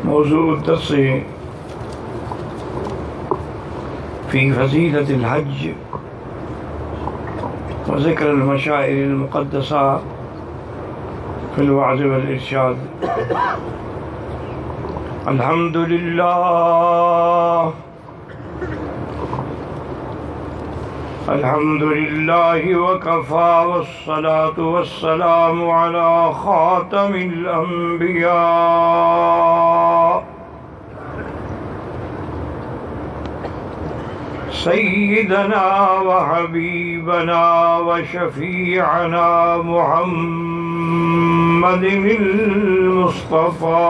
موضوع الدرس في فضيلة الحج وذكر المشاعر المقدسة في الوعظ والإرشاد. الحمد لله الحمد لله وكفى، والصلاة والسلام على خاتم الأنبياء سيدنا وحبيبنا وشفيعنا محمد المصطفى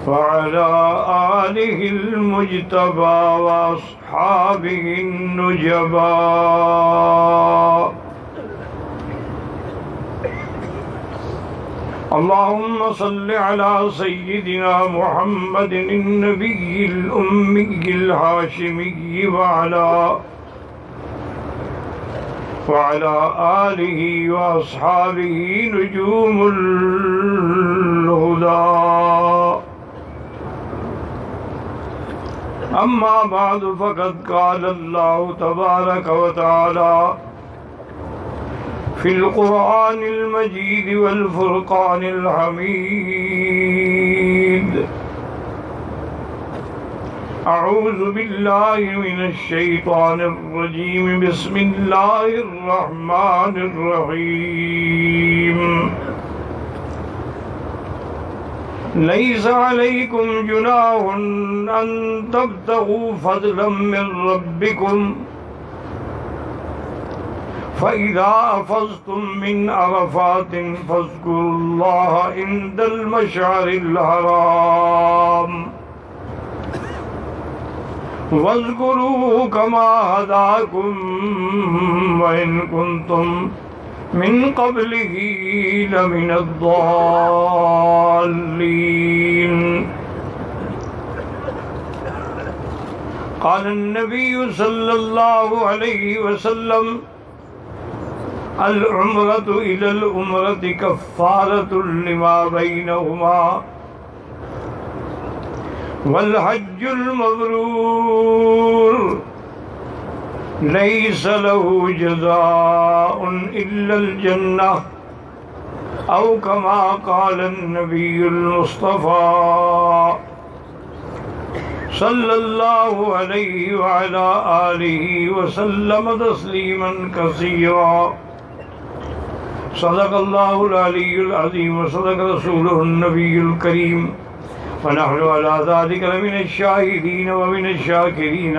وعلى آله المجتبى وأصحابه النجبى. اللهم صل على سيدنا محمد النبي الأمي الهاشمي وعلى آله وأصحابه نجوم الهدى. أما بعد، فقد قال الله تبارك وتعالى في القرآن المجيد والفرقان الحميد: أعوذ بالله من الشيطان الرجيم، بسم الله الرحمن الرحيم. ليس عليكم جناح أن تبتغوا فضلا من ربكم فإذا أفضتم من عرفات فاذكروا الله عند المشعر الحرام واذكروه كما هداكم وإن كنتم من قبله لمن الضالين. قال النبي صلى الله عليه وسلم: العمرة إلى العمرة كفارة لما بينهما، والحج المبرور ليس له جزاء إلا الجنة، أو كما قال النبي المصطفى صلى الله عليه وعلى آله وسلم تسليما كثيرا. صدق الله العلي العظيم وصدق رسوله النبي الكريم، ونحن على ذلك لمن الشاهدين ومن الشاكرين،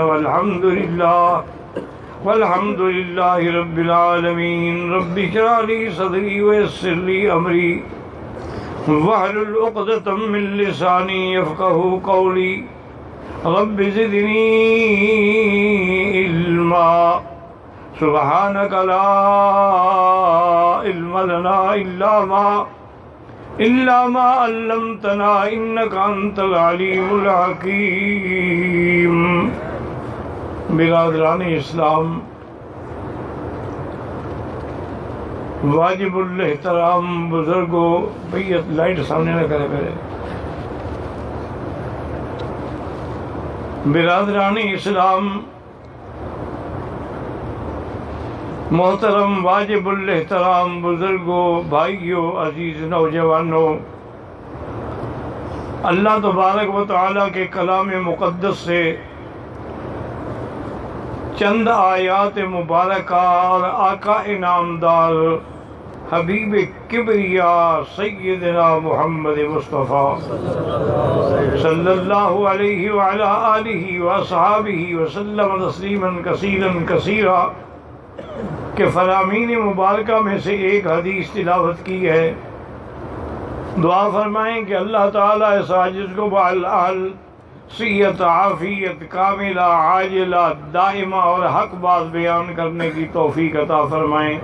والحمد لله رب العالمين. رب اشرح لي صدري ويسر لي أمري واحلل عقدة من لساني يفقهوا قولي. رب زدني علما، سبحانك لا علم لنا إلا ما علمتنا إنك أنت العليم الحكيم. برادران اسلام، واجب الاحترام بزرگوں، بیت لائٹ سامنے نہ کرے پہلے. برادران اسلام، محترم واجب الاحترام بزرگوں، بھائیوں، عزیز نوجوانوں، اللہ تبارک و تعالیٰ کے کلام مقدس سے چند آیات مبارکہ اور آقا انعامدار حبیب کبریا سیدنا محمد مصطفیٰ صلی اللہ علیہ وعلا آلہ وصحابہ وسلم تسلیما کثیرا کثیرا کہ فرامین مبارکہ میں سے ایک حدیث تلاوت کی ہے. دعا فرمائیں کہ اللہ تعالیٰ اس عاجز کو بالعال صحت، عافیت کاملہ عاجلہ دائمہ اور حق بات بیان کرنے کی توفیق عطا فرمائیں.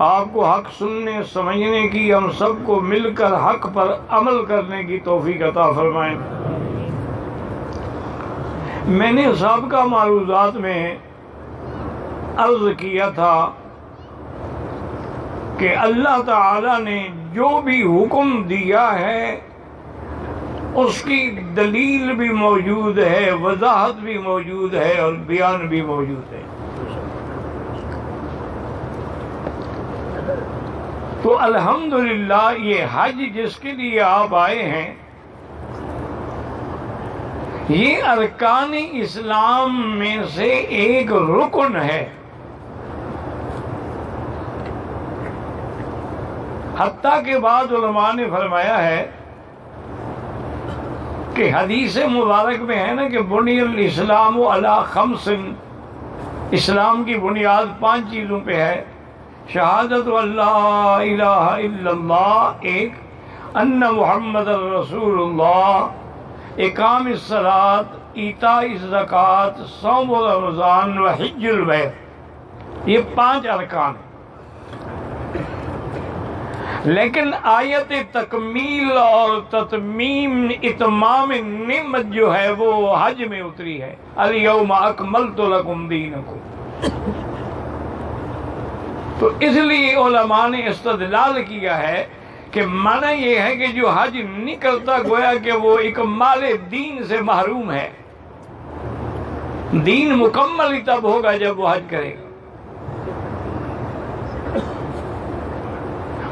آپ کو حق سننے سمجھنے کی، ہم سب کو مل کر حق پر عمل کرنے کی توفیق عطا فرمائیں. میں نے سابقہ معروضات میں عرض کیا تھا کہ اللہ تعالی نے جو بھی حکم دیا ہے اس کی دلیل بھی موجود ہے، وضاحت بھی موجود ہے اور بیان بھی موجود ہے۔ تو الحمدللہ یہ حج جس کے لیے آپ آئے ہیں یہ ارکان اسلام میں سے ایک رکن ہے، حتیٰ کہ بعض علماء نے فرمایا ہے کہ حدیث مبارک میں ہے نا کہ بنی الاسلام علی خمس، اسلام کی بنیاد 5 چیزوں پہ ہے۔ شہادت اللہ الہ الا اللہ ایک، ان محمد رسول اللہ، اقام الصلاۃ، ایتاء الزکوٰۃ، صوم رمضان و حج البیت، یہ 5 ارکان ہیں۔ لیکن آیت تکمیل اور تتمیم اتمام نعمت جو ہے وہ حج میں اتری ہے، الیوم اکملت لکم دینکم۔ تو اس لیے علماء نے استدلال کیا ہے کہ معنی یہ ہے کہ جو حج نہیں کرتا گویا کہ وہ اکمال دین سے محروم ہے، دین مکمل ہی تب ہوگا جب وہ حج کرے گا۔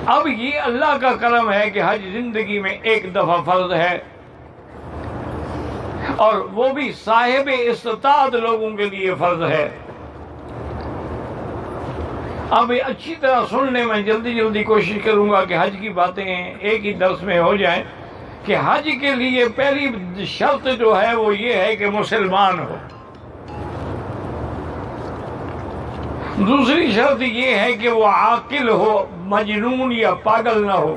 اب یہ اللہ کا کرم ہے کہ حج زندگی میں ایک دفعہ فرض ہے، اور وہ بھی صاحب استطاعت لوگوں کے لیے فرض ہے۔ اب اچھی طرح سننے میں جلدی کوشش کروں گا کہ حج کی باتیں ایک ہی درس میں ہو جائیں کہ حج کے لیے پہلی شرط جو ہے وہ یہ ہے کہ مسلمان ہو، دوسری شرط یہ ہے کہ وہ عاقل ہو، مجنون یا پاگل نہ ہو،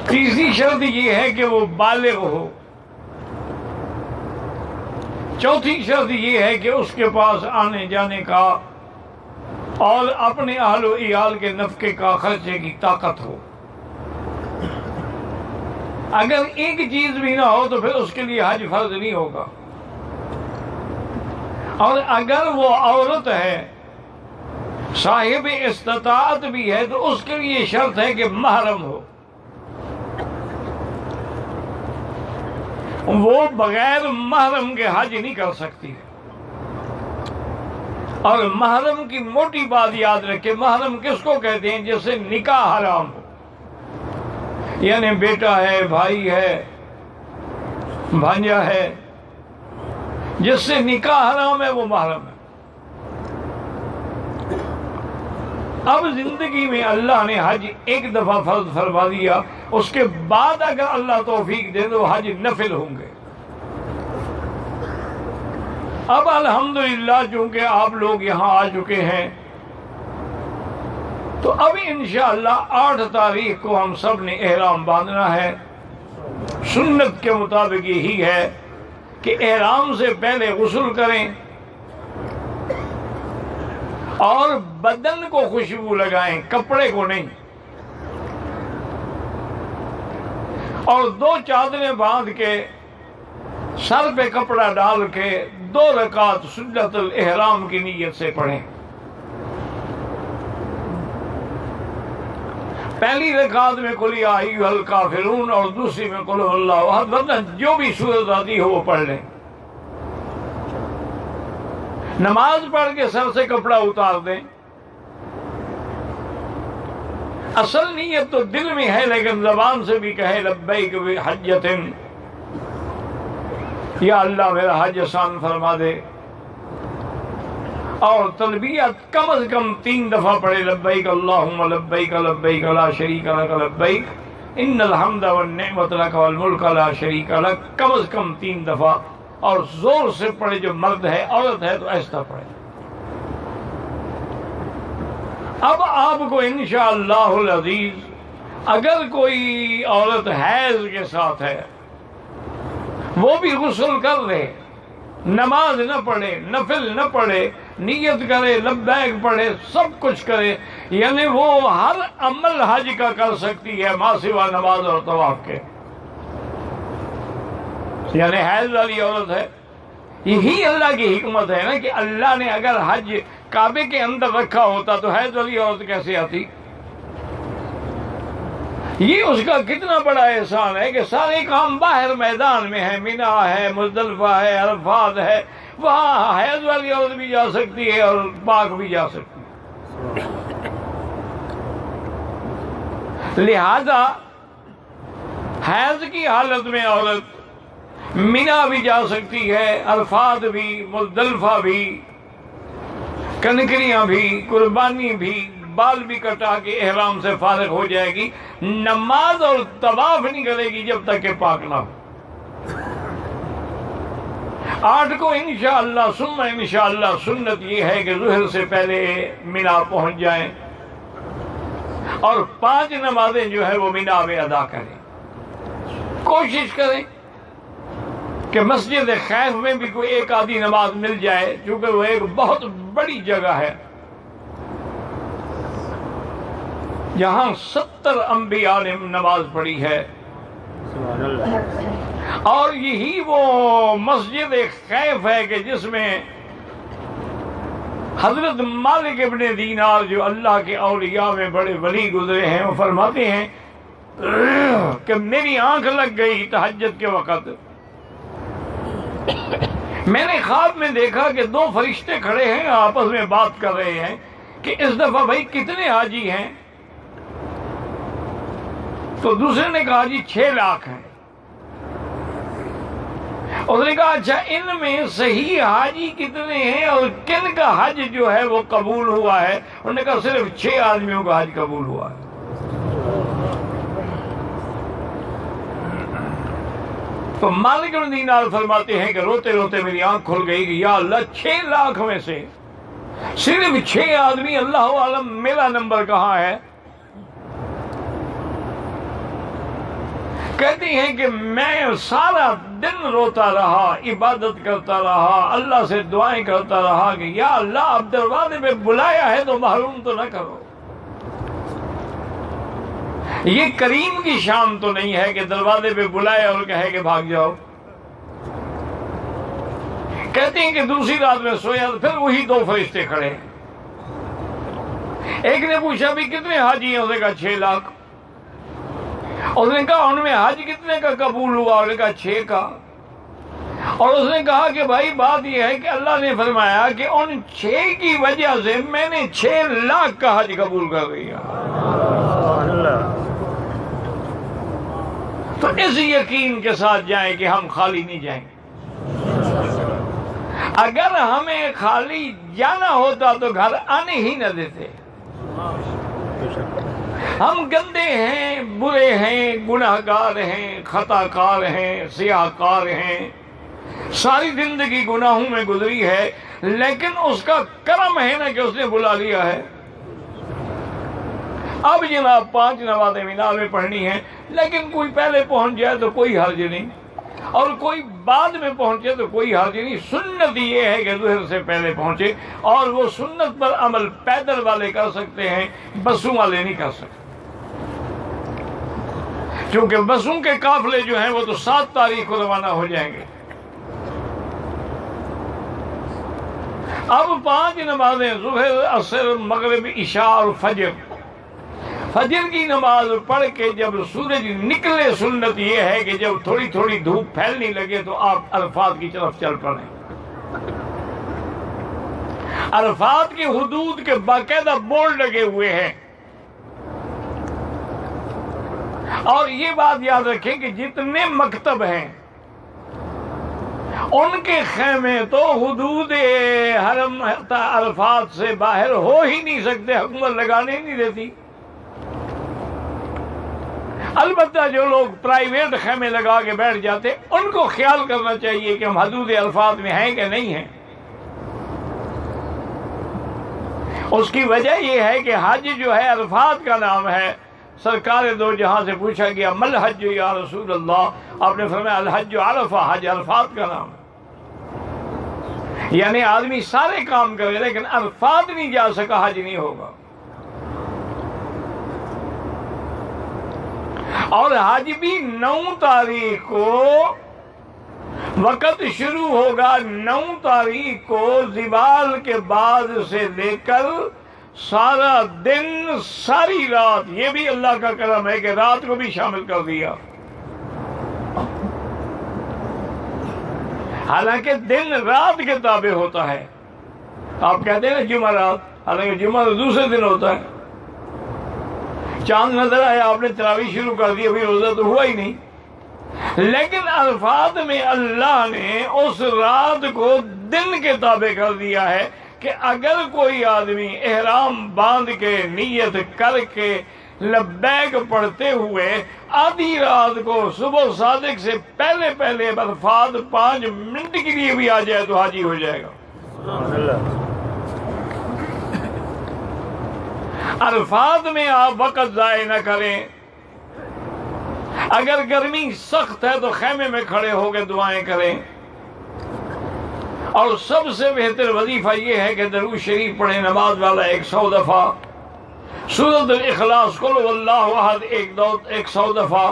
تیسری شرط یہ ہے کہ وہ بالغ ہو، چوتھی شرط یہ ہے کہ اس کے پاس آنے جانے کا اور اپنے اہل و عیال کے نفقے کا خرچے کی طاقت ہو۔ اگر ایک چیز بھی نہ ہو تو پھر اس کے لیے حج فرض نہیں ہوگا، اور اگر وہ عورت ہے صاحب استطاعت بھی ہے تو اس کے لیے شرط ہے کہ محرم ہو، وہ بغیر محرم کے حج نہیں کر سکتی۔ اور محرم کی موٹی بات یاد رکھے، محرم کس کو کہتے ہیں؟ جس سے نکاح حرام ہو، یعنی بیٹا ہے، بھائی ہے، بھانجا ہے، جس سے نکاح حرام ہے وہ محرم ہے۔ اب زندگی میں اللہ نے حج ایک دفعہ فرض فرما دیا، اس کے بعد اگر اللہ توفیق دے تو حج نفل ہوں گے۔ اب الحمدللہ چونکہ آپ لوگ یہاں آ چکے ہیں تو اب انشاءاللہ 8 تاریخ کو ہم سب نے احرام باندھنا ہے۔ سنت کے مطابق یہی ہے کہ احرام سے پہلے غسل کریں اور بدن کو خوشبو لگائیں، کپڑے کو نہیں، اور 2 چادریں باندھ کے سر پہ کپڑا ڈال کے 2 رکعت سنت الاحرام کی نیت سے پڑھیں۔ پہلی رکعت میں قل یا ایھا الکافرون اور دوسری میں قل اللہ احد، ورنہ جو بھی سورت آتی ہو وہ پڑھ لیں۔ نماز پڑھ کے سر سے کپڑا اتار دیں۔ اصل نیت تو دل میں ہے لیکن زبان سے بھی کہے لبیک بحجۃ، یا اللہ میرا حج آسان فرما دے، اور تلبیت کم از کم 3 دفعہ پڑھے، لبیک اللہم لبیک لبیک لا شریک لک لبیک ان الحمد والنعمت لک والملک لا شریک لک، کم از کم 3 دفعہ، اور زور سے پڑھے۔ جو مرد ہے، عورت ہے تو ایسا پڑھے۔ اب آپ کو انشاءاللہ العزیز اگر کوئی عورت حیض کے ساتھ ہے وہ بھی غسل کر لے، نماز نہ پڑھے، نفل نہ پڑھے، نیت کرے، لبیک پڑھے، سب کچھ کرے، یعنی وہ ہر عمل حج کا کر سکتی ہے ما سوا نماز اور طواف کے۔ یعنی حیض والی عورت ہے یہی اللہ کی حکمت ہے نا کہ اللہ نے اگر حج کعبے کے اندر رکھا ہوتا تو حیض والی عورت کیسے آتی؟ یہ اس کا کتنا بڑا احسان ہے کہ سارے کام باہر میدان میں ہے، مینا ہے، مزدلفہ ہے، عرفات ہے، وہاں حیض والی عورت بھی جا سکتی ہے اور پاک بھی جا سکتی ہے۔ لہذا حیض کی حالت میں عورت مینا بھی جا سکتی ہے، عرفات بھی، مزدلفہ بھی، کنکریاں بھی، قربانی بھی، بال بھی کٹا کے احرام سے فارغ ہو جائے گی، نماز اور طواف نہیں کرے گی جب تک کہ پاک نہ ہو۔ 8 کو انشاءاللہ ثم انشاءاللہ سنت یہ ہے کہ ظہر سے پہلے مینا پہنچ جائیں اور 5 نمازیں جو ہے وہ مینا میں ادا کریں۔ کوشش کریں کہ مسجد خیف میں بھی کوئی ایک آدھی نماز مل جائے، چونکہ وہ ایک بہت بڑی جگہ ہے جہاں 70 انبیاء نے نماز پڑھی ہے، اور یہی وہ مسجد خیف ہے کہ جس میں حضرت مالک ابن دینار جو اللہ کے اولیاء میں بڑے ولی گزرے ہیں، وہ فرماتے ہیں کہ میری آنکھ لگ گئی تہجد کے وقت، میں نے خواب میں دیکھا کہ 2 فرشتے کھڑے ہیں آپس میں بات کر رہے ہیں کہ اس دفعہ بھائی کتنے حاجی ہیں؟ تو دوسرے نے کہا جی 6 لاکھ ہیں۔ اس نے کہا اچھا ان میں صحیح حاجی کتنے ہیں اور کن کا حج جو ہے وہ قبول ہوا ہے؟ انہوں نے کہا صرف 6 آدمیوں کا حج قبول ہوا ہے۔ تو مالک بن دینار فرماتے ہیں کہ روتے روتے میری آنکھ کھل گئی کہ یا اللہ 6 لاکھ میں سے صرف 6 آدمی، اللہ عالم میرا نمبر کہاں ہے؟ کہتی ہیں کہ میں سارا دن روتا رہا، عبادت کرتا رہا، اللہ سے دعائیں کرتا رہا کہ یا اللہ اب دروازے پہ بلایا ہے تو محروم تو نہ کرو۔ یہ کریم کی شان تو نہیں ہے کہ دروازے پہ بلائے اور کہے کہ بھاگ جاؤ۔ کہتے ہیں کہ دوسری رات میں سویا تو پھر وہی 2 فرشتے کھڑے، ایک نے پوچھا بھی کتنے حاجی ہیں؟ اس نے کہا 6 لاکھ۔ اس نے کہا ان میں حج کتنے کا قبول ہوا؟ اس نے کہا 6 کا۔ اور اس نے کہا کہ بھائی بات یہ ہے کہ اللہ نے فرمایا کہ ان 6 کی وجہ سے میں نے 6 لاکھ کا حج قبول کر دیا۔ تو اس یقین کے ساتھ جائیں کہ ہم خالی نہیں جائیں گے۔ اگر ہمیں خالی جانا ہوتا تو گھر آنے ہی نہ دیتے۔ ہم گندے ہیں، برے ہیں، گناہ گار ہیں، خطا کار ہیں، سیاہ کار ہیں، ساری زندگی گناہوں میں گزری ہے، لیکن اس کا کرم ہے نا کہ اس نے بلا لیا ہے۔ اب جناب 5 نمازیں مینا میں پڑھنی ہیں، لیکن کوئی پہلے پہنچ جائے تو کوئی حرج نہیں، اور کوئی بعد میں پہنچے تو کوئی حرج نہیں۔ سنت یہ ہے کہ ظہر سے پہلے پہنچے، اور وہ سنت پر عمل پیدل والے کر سکتے ہیں، بسوں والے نہیں کر سکتے، کیونکہ بسوں کے قافلے جو ہیں وہ تو 7 تاریخ کو روانہ ہو جائیں گے۔ اب 5 نمازیں ظہر، عصر، مغرب، عشاء اور فجر۔ فجر کی نماز پڑھ کے جب سورج نکلے، سنت یہ ہے کہ جب تھوڑی تھوڑی دھوپ پھیلنے لگے تو آپ عرفات کی طرف چل پڑیں۔ عرفات کی حدود کے باقاعدہ بورڈ لگے ہوئے ہیں، اور یہ بات یاد رکھیں کہ جتنے مکتب ہیں ان کے خیمے تو حدود حرم عرفات سے باہر ہو ہی نہیں سکتے، حکومت لگانے نہیں دیتی۔ البتہ جو لوگ پرائیویٹ خیمے لگا کے بیٹھ جاتے ان کو خیال کرنا چاہیے کہ ہم حدود عرفات میں ہیں کہ نہیں ہیں۔ اس کی وجہ یہ ہے کہ حج جو ہے عرفات کا نام ہے۔ سرکار دو جہاں سے پوچھا گیا مل حج یا رسول اللہ، آپ نے فرمایا الحج عرفہ، حج عرفات کا نام ہے۔ یعنی آدمی سارے کام کرے لیکن عرفات نہیں جا سکا، حج نہیں ہوگا۔ اور حج بھی 9 تاریخ کو وقت شروع ہوگا 9 تاریخ کو زوال کے بعد سے لے کر سارا دن ساری رات. یہ بھی اللہ کا کرم ہے کہ رات کو بھی شامل کر دیا. حالانکہ دن رات کے تابع ہوتا ہے. آپ کہتے ہیں نا جمعرات، حالانکہ جمعہ دوسرے دن ہوتا ہے. چاند نظر آیا، آپ نے تراویح شروع کر دی، ابھی روزہ تو ہوا ہی نہیں. لیکن عرفات میں اللہ نے اس رات کو دن کے تابع کر دیا ہے کہ اگر کوئی آدمی احرام باندھ کے نیت کر کے لبیک پڑھتے ہوئے آدھی رات کو صبح صادق سے پہلے پہلے عرفات 5 منٹ کے لیے بھی آ جائے تو حاجی ہو جائے گا. عرفات میں آپ وقت ضائع نہ کریں. اگر گرمی سخت ہے تو خیمے میں کھڑے ہو کے دعائیں کریں. اور سب سے بہتر وظیفہ یہ ہے کہ درود شریف پڑھیں نماز والا 100 دفعہ، سورۃ الاخلاص قل هو اللہ احد 100 دفعہ،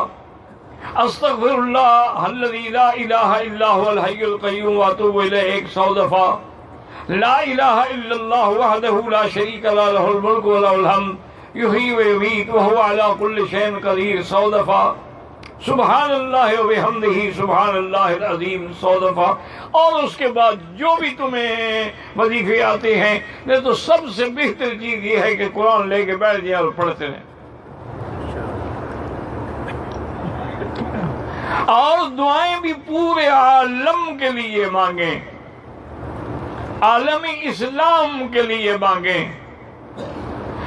استغفر اللہ الذی لا الہ الا هو الحی القیوم واتوب الیہ 100 دفعہ، لا الہ الا اللہ وحدہ لا شریک له له الملک وله الحمد یحیی ویمیت وهو علی کل شیء قدیر 100 دفعہ، سبحان اللہ وبحمدہ سبحان اللہ العظیم 100 دفعہ. اور اس کے بعد جو بھی تمہیں وظیفے آتے ہیں، نہیں تو سب سے بہتر چیز یہ ہے کہ قرآن لے کے بیٹھ جائیں اور پڑھتے رہیں. اور دعائیں بھی پورے عالم کے لیے مانگیں، عالم اسلام کے لیے مانگیں،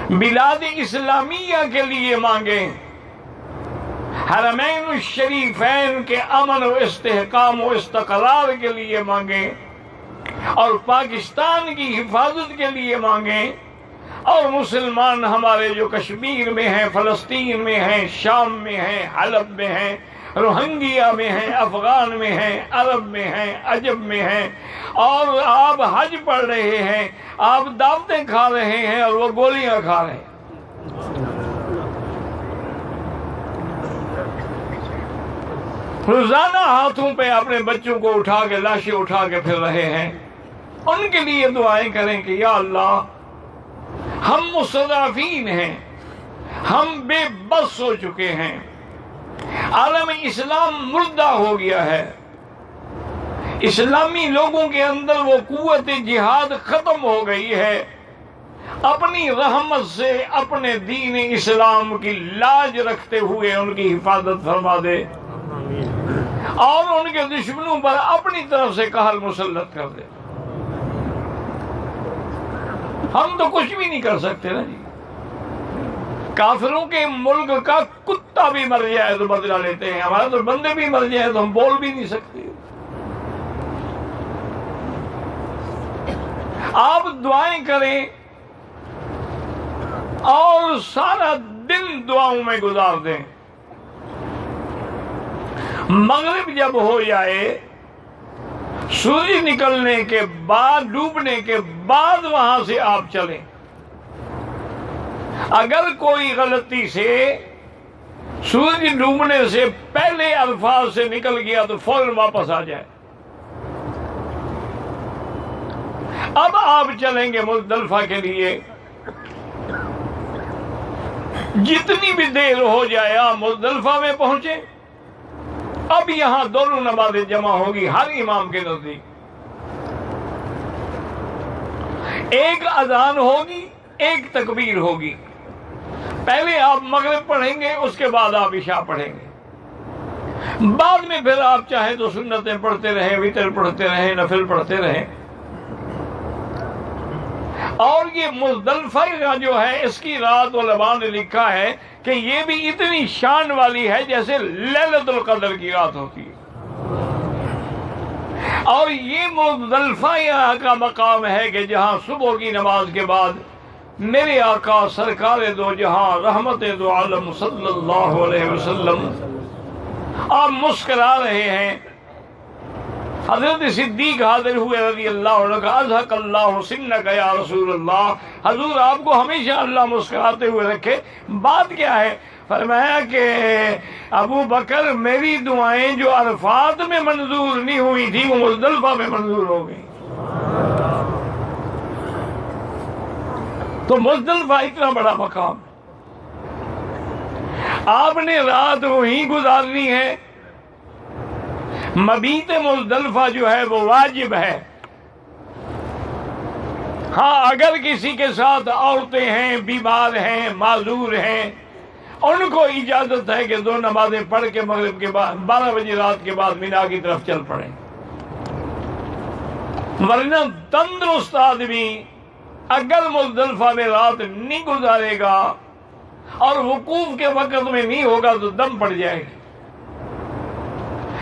بلاد اسلامیہ کے لیے مانگیں، حرمین الشریفین کے امن و استحکام و استقرار کے لیے مانگیں، اور پاکستان کی حفاظت کے لیے مانگیں، اور مسلمان ہمارے جو کشمیر میں ہیں، فلسطین میں ہیں، شام میں ہیں، حلب میں ہیں، روہنگیا میں ہیں، افغان میں ہیں، عرب میں ہیں، عجب میں ہیں، اور آپ حج پڑھ رہے ہیں، آپ دعوتیں کھا رہے ہیں اور وہ گولیاں کھا رہے ہیں. روزانہ ہاتھوں پہ اپنے بچوں کو اٹھا کے لاشیں اٹھا کے پھر رہے ہیں. ان کے لیے دعائیں کریں کہ یا اللہ ہم مستضعفین ہیں، ہم بے بس ہو چکے ہیں، عالم اسلام مردہ ہو گیا ہے، اسلامی لوگوں کے اندر وہ قوت جہاد ختم ہو گئی ہے. اپنی رحمت سے اپنے دین اسلام کی لاج رکھتے ہوئے ان کی حفاظت فرما دے، اور ان کے دشمنوں پر اپنی طرف سے قہر مسلط کر دے. ہم تو کچھ بھی نہیں کر سکتے نا جی. کافروں کے ملک کا کتا بھی مر جائے تو بدلہ لیتے ہیں، ہمارے تو بندے بھی مر جائے تو ہم بول بھی نہیں سکتے. آپ دعائیں کریں اور سارا دن دعاؤں میں گزار دیں. مغرب جب ہو جائے، سورج نکلنے کے بعد، ڈوبنے کے بعد وہاں سے آپ چلیں. اگر کوئی غلطی سے سورج ڈوبنے سے پہلے الفاظ سے نکل گیا تو فوراً واپس آ جائے. اب آپ چلیں گے مزدلفہ کے لیے. جتنی بھی دیر ہو جائے آپ مزدلفہ میں پہنچیں. اب یہاں دونوں نمازیں جمع ہوگی ہر امام کے نزدیک. ایک اذان ہوگی، ایک تکبیر ہوگی. پہلے آپ مغرب پڑھیں گے، اس کے بعد آپ عشاء پڑھیں گے. بعد میں پھر آپ چاہیں تو سنتیں پڑھتے رہیں، وتر پڑھتے رہیں، نفل پڑھتے رہیں. اور یہ مزدلفہ جو ہے اس کی رات علماء نے لکھا ہے کہ یہ بھی اتنی شان والی ہے جیسے لیلۃ القدر کی رات ہوتی ہے. اور یہ مزدلفہ یہاں کا مقام ہے کہ جہاں صبح کی نماز کے بعد میرے آقا سرکار دو جہاں رحمت دو عالم صلی اللہ علیہ وسلم آپ مسکرا رہے ہیں. حضرت صدیق حاضر ہوئے رضی اللہ عنہ کا اضحک اللہ سنک یا رسول اللہ. حضور آپ کو ہمیشہ اللہ مسکراتے ہوئے رکھے. بات کیا ہے؟ فرمایا کہ ابو بکر میری دعائیں جو عرفات میں منظور نہیں ہوئی تھی وہ مزدلفہ میں منظور ہو گئی. تو مزدلفہ اتنا بڑا مقام، آپ نے رات وہیں گزارنی ہے. مبیت مزدلفہ جو ہے وہ واجب ہے. ہاں اگر کسی کے ساتھ عورتیں ہیں، بیمار ہیں، معذور ہیں، ان کو اجازت ہے کہ 2 نمازیں پڑھ کے مغرب کے بعد 12 بجے رات کے بعد مینا کی طرف چل پڑیں. ورنہ تندرست آدمی اگر مزدلفہ میں رات نہیں گزارے گا اور وقوف کے وقت میں نہیں ہوگا تو دم پڑ جائے گی.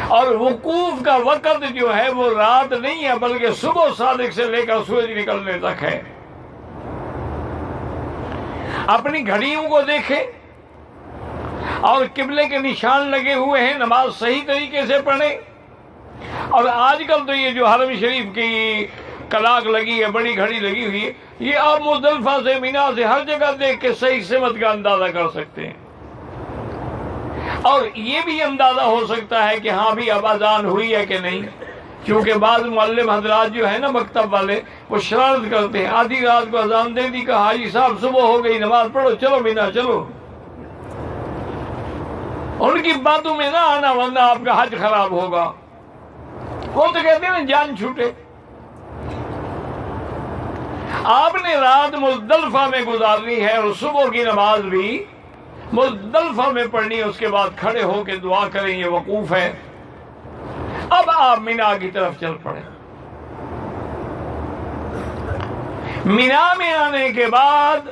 اور وقوف کا وقت جو ہے وہ رات نہیں ہے بلکہ صبح صادق سے لے کر سورج نکلنے تک ہے. اپنی گھڑیوں کو دیکھیں اور قبلے کے نشان لگے ہوئے ہیں، نماز صحیح طریقے سے پڑھیں. اور آج کل تو یہ جو حرم شریف کی کلاک لگی ہے، بڑی گھڑی لگی ہوئی ہے، یہ آپ مزدلفہ سے مینا سے ہر جگہ دیکھ کے صحیح سمت کا اندازہ کر سکتے ہیں. اور یہ بھی اندازہ ہو سکتا ہے کہ ہاں بھی اب اذان ہوئی ہے کہ نہیں. کیونکہ بعض معلم حضرات جو ہے نا مکتب والے، وہ شرارت کرتے ہیں، آدھی رات کو اذان دے دی کہ حاجی صاحب صبح ہو گئی، نماز پڑھو، چلو مینا چلو. ان کی باتوں میں نہ آنا ورنہ آپ کا حج خراب ہوگا. وہ تو کہتے ہیں نا جان چھوٹے. آپ نے رات مزدلفہ میں گزارنی ہے اور صبح کی نماز بھی مزدلفہ میں پڑھنی ہے. اس کے بعد کھڑے ہو کے دعا کریں، یہ وقوف ہے. اب آپ مینا کی طرف چل پڑے. مینا میں آنے کے بعد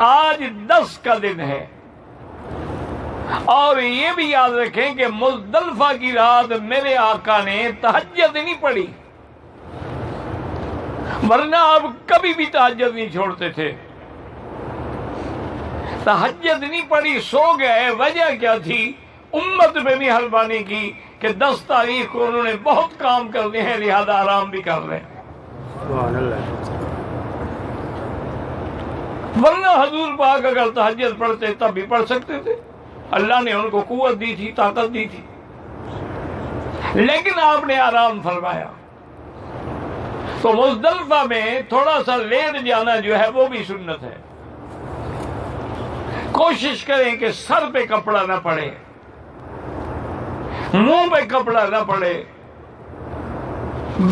آج 10 کا دن ہے، اور یہ بھی یاد رکھیں کہ مزدلفہ کی رات میرے آقا نے تہجد نہیں پڑھی، ورنہ آپ کبھی بھی تہجد نہیں چھوڑتے تھے. تہجد نہیں پڑھی، سو گئے. وجہ کیا تھی؟ امت پہ بھی مہربانی کی کہ 10 تاریخ کو انہوں نے بہت کام کرنے ہیں، لہذا آرام بھی کر رہے ہیں. ورنہ حضور پاک اگر تہجد پڑھتے تب بھی پڑھ سکتے تھے. اللہ نے ان کو قوت دی تھی، طاقت دی تھی، لیکن آپ نے آرام فرمایا. تو مزدلفہ میں تھوڑا سا لیٹ جانا جو ہے وہ بھی سنت ہے. کوشش کریں کہ سر پہ کپڑا نہ پڑے، منہ پہ کپڑا نہ پڑے.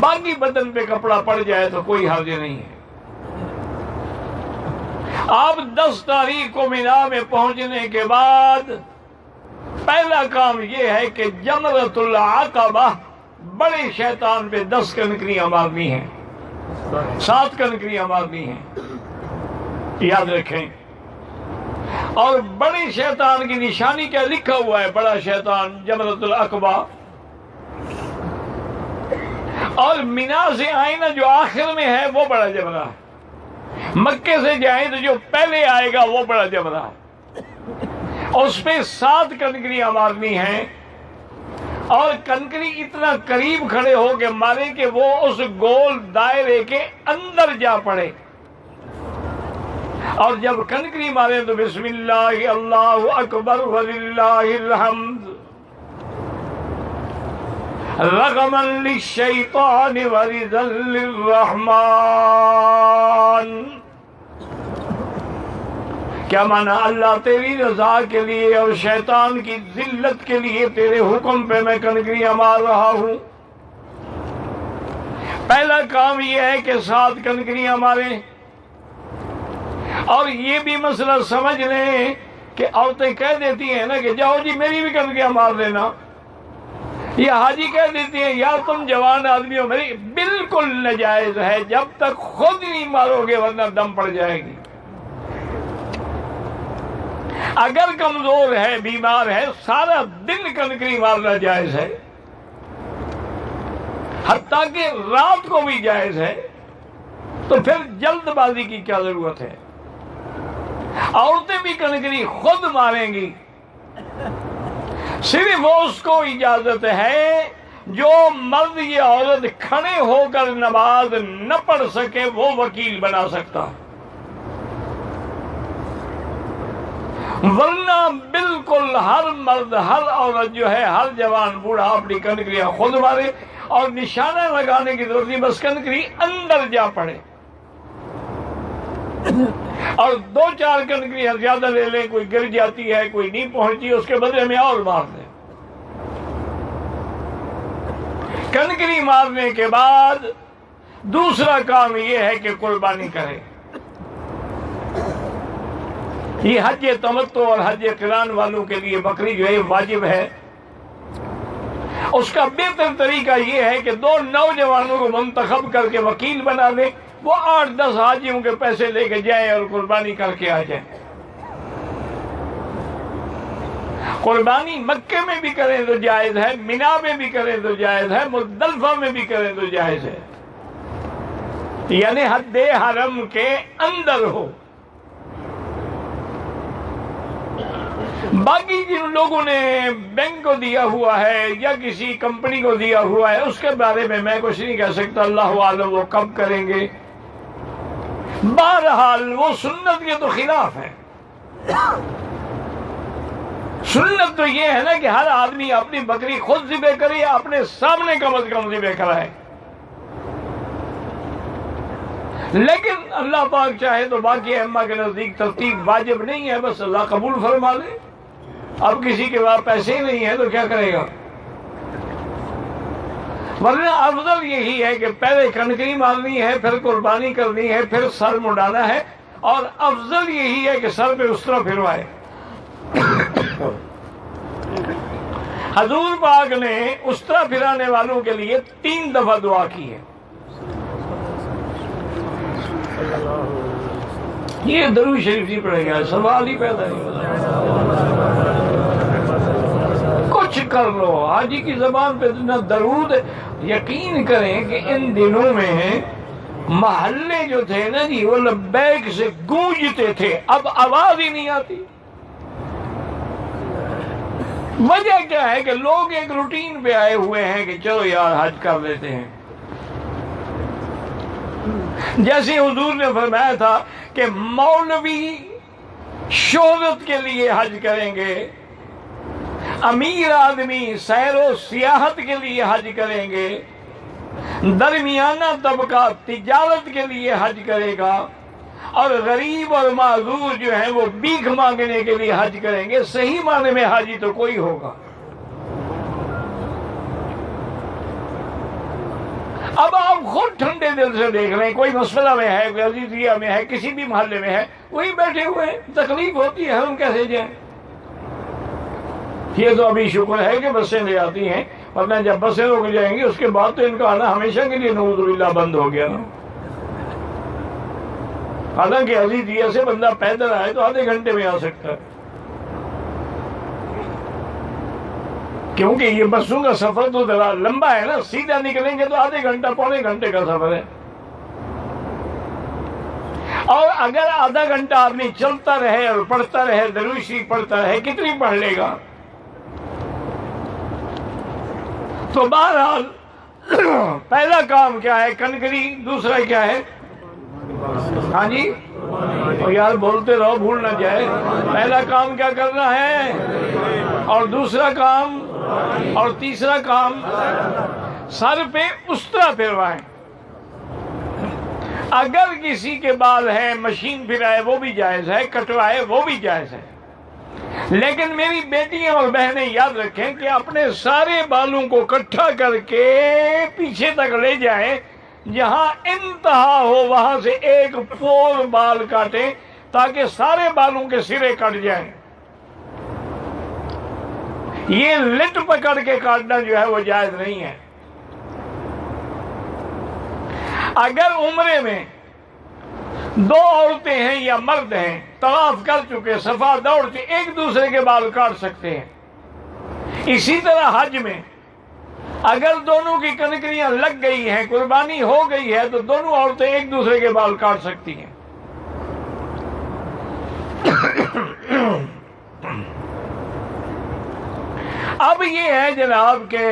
باقی بدن پہ کپڑا پڑ جائے تو کوئی حرج نہیں ہے. آپ 10 تاریخ کو مینا میں پہنچنے کے بعد پہلا کام یہ ہے کہ جمرۃ العقبہ، بڑے شیطان پہ 10 کنکریاں مارنی ہیں، 7 کنکریاں مارنی ہیں، یاد رکھیں. اور بڑے شیطان کی نشانی کیا لکھا ہوا ہے؟ بڑا شیطان جمرۃ العقبہ. اور مینا سے آئیں نا جو آخر میں ہے وہ بڑا جمرہ ہے. مکے سے جائیں تو جو پہلے آئے گا وہ بڑا جمرہ ہے. اس پہ 7 کنکریاں مارنی ہیں، اور کنکری اتنا قریب کھڑے ہو کے مارے کہ وہ اس گول دائرے کے اندر جا پڑے. اور جب کنکری مارے تو بسم اللہ اللہ اکبر وللہ الحمد رغما للشیطان ورضا للرحمن. کیا مانا؟ اللہ تیری رضا کے لیے اور شیطان کی ذلت کے لیے تیرے حکم پہ میں کنکریاں مار رہا ہوں. پہلا کام یہ ہے کہ 7 کنکریاں ماریں. اور یہ بھی مسئلہ سمجھ لیں کہ عورتیں کہہ دیتی ہیں نا کہ جاؤ جی میری بھی کنکریاں مار دینا. یہ حاجی کہہ دیتی ہیں یار تم جوان آدمی ہو، میری بالکل ناجائز ہے جب تک خود نہیں مارو گے ورنہ دم پڑ جائے گی. اگر کمزور ہے، بیمار ہے، سارا دن کنکری مارنا جائز ہے، حتیٰ کہ رات کو بھی جائز ہے. تو پھر جلد بازی کی کیا ضرورت ہے؟ عورتیں بھی کنکری خود ماریں گی. صرف اس کو اجازت ہے جو مرد یا عورت کھڑے ہو کر نماز نہ پڑھ سکے وہ وکیل بنا سکتا ہے. ورنہ بالکل ہر مرد، ہر عورت جو ہے، ہر جوان بوڑھا اپنی کنکریاں خود مارے، اور نشانہ لگانے کی ضرورت نہیں، بس کنکری اندر جا پڑے اور 2-4 کنکریاں زیادہ لے لیں، کوئی گر جاتی ہے، کوئی نہیں پہنچی، اس کے بدلے میں اور مار دیں۔ کنکری مارنے کے بعد دوسرا کام یہ ہے کہ قربانی کرے۔ یہ حج تمتع اور حج قران والوں کے لیے بکری جو ہے واجب ہے۔ اس کا بہتر طریقہ یہ ہے کہ 2 نوجوانوں کو منتخب کر کے وکیل بنا دیں، وہ 8-10 حاجیوں کے پیسے لے کے جائیں اور قربانی کر کے آ جائیں۔ قربانی مکے میں بھی کریں تو جائز ہے، مینا میں بھی کریں تو جائز ہے، مزدلفہ میں بھی کریں تو جائز ہے، یعنی حد حرم کے اندر ہو۔ باقی جن لوگوں نے بینک کو دیا ہوا ہے یا کسی کمپنی کو دیا ہوا ہے، اس کے بارے میں میں کچھ نہیں کہہ سکتا، اللہ عالم وہ کب کریں گے۔ بہرحال وہ سنت کے تو خلاف ہے۔ سنت تو یہ ہے نا کہ ہر آدمی اپنی بکری خود ذبح کرے یا اپنے سامنے کم از کم ذبح کرائے، لیکن اللہ پاک چاہے تو باقی ائمہ کے نزدیک ترتیب واجب نہیں ہے، بس اللہ قبول فرما لے۔ اب کسی کے پاس پیسے ہی نہیں ہے تو کیا کرے گا؟ ورنہ افضل یہی ہے کہ پہلے کنکری مارنی ہے، پھر قربانی کرنی ہے، پھر سر منڈانا ہے، اور افضل یہی ہے کہ سر پہ اس طرح پھروائے۔ حضور پاک نے اس طرح پھرانے والوں کے لیے 3 دفعہ دعا کی ہے۔ یہ درود شریف نہیں پڑھے گا، سوال ہی پیدا نہیں ہوتا۔ کچھ کر لو، حاجی کی زبان پہ نہ درود، یقین کریں کہ ان دنوں میں محلے جو تھے نا جی، وہ لبیک سے گونجتے تھے، اب آواز ہی نہیں آتی۔ وجہ کیا ہے کہ لوگ ایک روٹین پہ آئے ہوئے ہیں کہ چلو یار حج کر لیتے ہیں۔ جیسے حضور نے فرمایا تھا کہ مولوی شہرت کے لیے حج کریں گے، امیر آدمی سیر و سیاحت کے لیے حج کریں گے، درمیانہ طبقہ تجارت کے لیے حج کرے گا، اور غریب اور معذور جو ہیں وہ بھیک مانگنے کے لیے حج کریں گے۔ صحیح معنی میں حاجی تو کوئی ہوگا۔ اب آپ خود ٹھنڈے دل سے دیکھ رہے ہیں، کوئی مسئلہ میں ہے، کوئی عزیزیہ میں ہے، کسی بھی محلے میں ہے، وہی بیٹھے ہوئے ہیں، تکلیف ہوتی ہے، ہم کیسے جائیں؟ یہ تو ابھی شکر ہے کہ بسیں لے آتی ہیں، ورنہ جب بسیں رک جائیں گی اس کے بعد تو ان کا آنا ہمیشہ کے لیے نعوذ باللہ بند ہو گیا نا۔ حالانکہ عزیزیہ سے بندہ پیدل آئے تو آدھے گھنٹے میں آ سکتا ہے، کیونکہ یہ بسوں کا سفر تو ذرا لمبا ہے نا، سیدھا نکلیں گے تو آدھے گھنٹہ پونے گھنٹے کا سفر ہے، اور اگر آدھا گھنٹہ آدمی چلتا رہے اور پڑھتا رہے، درود شریف پڑھتا رہے، کتنی پڑھ لے گا؟ تو بہرحال پہلا کام کیا ہے؟ کنکری۔ دوسرا کیا ہے؟ ہاں جی، اور یار بولتے رہو، بھول نہ جائے۔ پہلا کام کیا کرنا ہے، اور دوسرا کام، اور تیسرا کام سر پہ اس طرح پھروائیں۔ اگر کسی کے بال ہے مشین پھرائے وہ بھی جائز ہے، کٹوائے وہ بھی جائز ہے، لیکن میری بیٹیاں اور بہنیں یاد رکھیں کہ اپنے سارے بالوں کو اکٹھا کر کے پیچھے تک لے جائیں، جہاں انتہا ہو وہاں سے ایک پور بال کاٹیں تاکہ سارے بالوں کے سرے کٹ جائیں۔ یہ لٹ پکڑ کے کاٹنا جو ہے وہ جائز نہیں ہے۔ اگر عمرے میں 2 عورتیں ہیں یا مرد ہیں، طواف کر چکے، صفا دوڑ کے ایک دوسرے کے بال کاٹ سکتے ہیں۔ اسی طرح حج میں اگر دونوں کی کنکریاں لگ گئی ہیں، قربانی ہو گئی ہے، تو دونوں عورتیں ایک دوسرے کے بال کاٹ سکتی ہیں۔ اب یہ ہے جناب کہ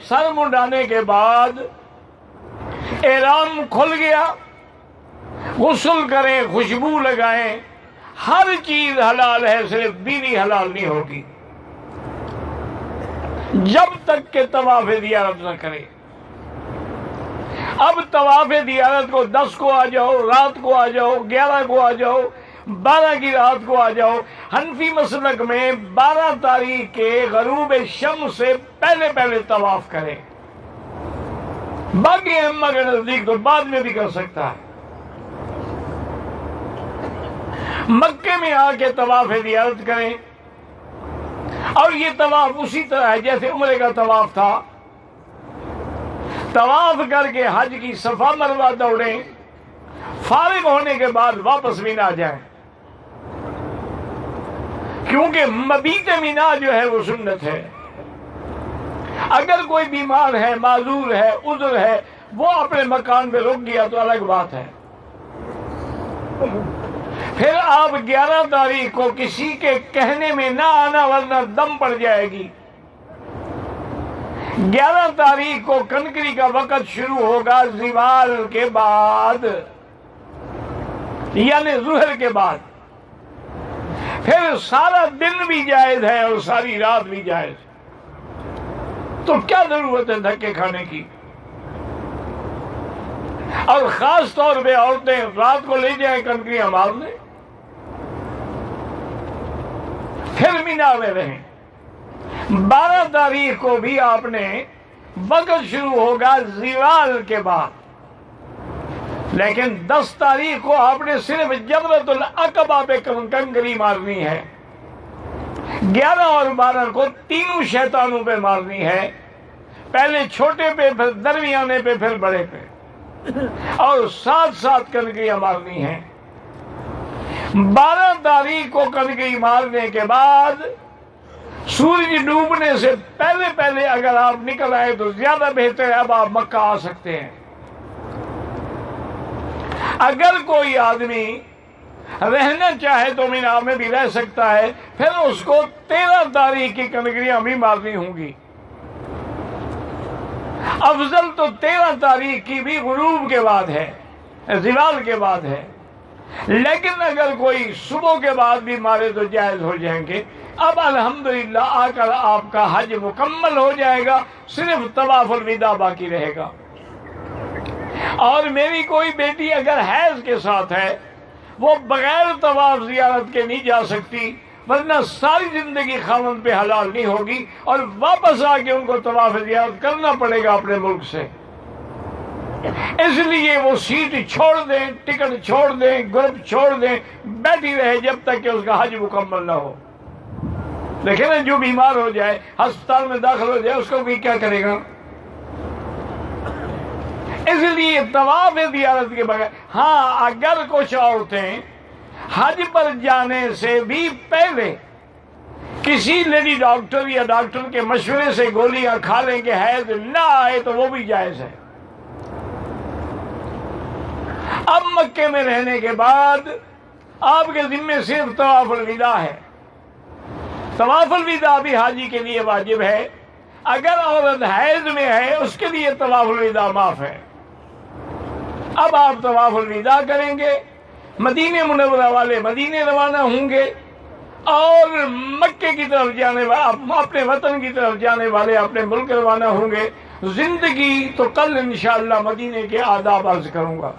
سر منڈانے کے بعد احرام کھل گیا، غسل کریں، خوشبو لگائیں، ہر چیز حلال ہے، صرف بیوی حلال نہیں ہوگی جب تک کہ طواف زیارت نہ کرے۔ اب طواف زیارت کو 10 کو آ جاؤ، رات کو آ جاؤ، 11 کو آ جاؤ، 12 کی رات کو آ جاؤ، حنفی مسلک میں 12 تاریخ کے غروب شمس سے پہلے پہلے طواف کریں۔ باقی ائمہ کے نزدیک تو بعد میں بھی کر سکتا ہے۔ مکے میں آ کے طواف زیارت کریں، اور یہ طواف اسی طرح ہے جیسے عمرے کا طواف تھا۔ طواف کر کے حج کی صفا مروہ دوڑیں، فارغ ہونے کے بعد واپس مینا جائیں، کیونکہ مبیت مینا جو ہے وہ سنت ہے۔ اگر کوئی بیمار ہے، معذور ہے، عذر ہے، وہ اپنے مکان پہ رک گیا تو الگ بات ہے۔ پھر آپ 11 تاریخ کو کسی کے کہنے میں نہ آنا ورنہ دم پڑ جائے گی۔ 11 تاریخ کو کنکری کا وقت شروع ہوگا زوال کے بعد، یعنی ظہر کے بعد، پھر سارا دن بھی جائز ہے اور ساری رات بھی جائز ہے۔ تو کیا ضرورت ہے دھکے کھانے کی؟ اور خاص طور پہ عورتیں رات کو لے جائیں کنکریاں مارنے، پھر مینا میں رہیں۔ 12 تاریخ کو بھی آپ نے وقت شروع ہوگا زوال کے بعد، لیکن 10 تاریخ کو آپ نے صرف جمرۃ العقبہ پہ کنکری مارنی ہے۔ 11 اور 12 کو تینوں شیطانوں پہ مارنی ہے، پہلے چھوٹے پہ، پھر درمیانے پہ، پھر بڑے پہ، اور ساتھ ساتھ کنکریاں مارنی ہیں۔ 12 تاریخ کو کنکری مارنے کے بعد سورج ڈوبنے سے پہلے پہلے اگر آپ نکل آئے تو زیادہ بہتر ہے، اب آپ مکہ آ سکتے ہیں۔ اگر کوئی آدمی رہنا چاہے تو مینا میں بھی رہ سکتا ہے، پھر اس کو 13 تاریخ کی کنکریاں بھی مارنی ہوں گی۔ افضل تو 13 تاریخ کی بھی غروب کے بعد ہے، زوال کے بعد ہے، لیکن اگر کوئی صبح کے بعد بھی مارے تو جائز ہو جائیں گے۔ اب الحمدللہ آ کر آپ کا حج مکمل ہو جائے گا، صرف طواف الوداع باقی رہے گا۔ اور میری کوئی بیٹی اگر حیض کے ساتھ ہے، وہ بغیر طواف زیارت کے نہیں جا سکتی، ورنہ ساری زندگی خاوند پہ حلال نہیں ہوگی، اور واپس آ کے ان کو طواف زیارت کرنا پڑے گا اپنے ملک سے۔ اس لیے وہ سیٹ چھوڑ دیں، ٹکٹ چھوڑ دیں، گروپ چھوڑ دیں، بیٹھی رہے جب تک کہ اس کا حج مکمل نہ ہو۔ لیکن جو بیمار ہو جائے، ہسپتال میں داخل ہو جائے، اس کو بھی کیا کرے گا؟ اس لیے طواف زیارت کے بغیر، ہاں اگر کچھ عورتیں حج پر جانے سے بھی پہلے کسی لیڈی ڈاکٹر یا ڈاکٹر کے مشورے سے گولیاں کھا لیں کہ حیض نہ آئے تو وہ بھی جائز ہے۔ اب مکے میں رہنے کے بعد آپ کے ذمے صرف طواف الوداع ہے۔ طواف الوداع بھی حاجی کے لیے واجب ہے۔ اگر عورت حیض میں ہے اس کے لیے طواف الوداع معاف ہے۔ اب آپ طواف الوداع کریں گے، مدینہ منورہ والے مدینے روانہ ہوں گے، اور مکے کی طرف جانے والے، اپنے وطن کی طرف جانے والے اپنے ملک روانہ ہوں گے۔ زندگی تو کل انشاءاللہ مدینے کے آداب عرض کروں گا۔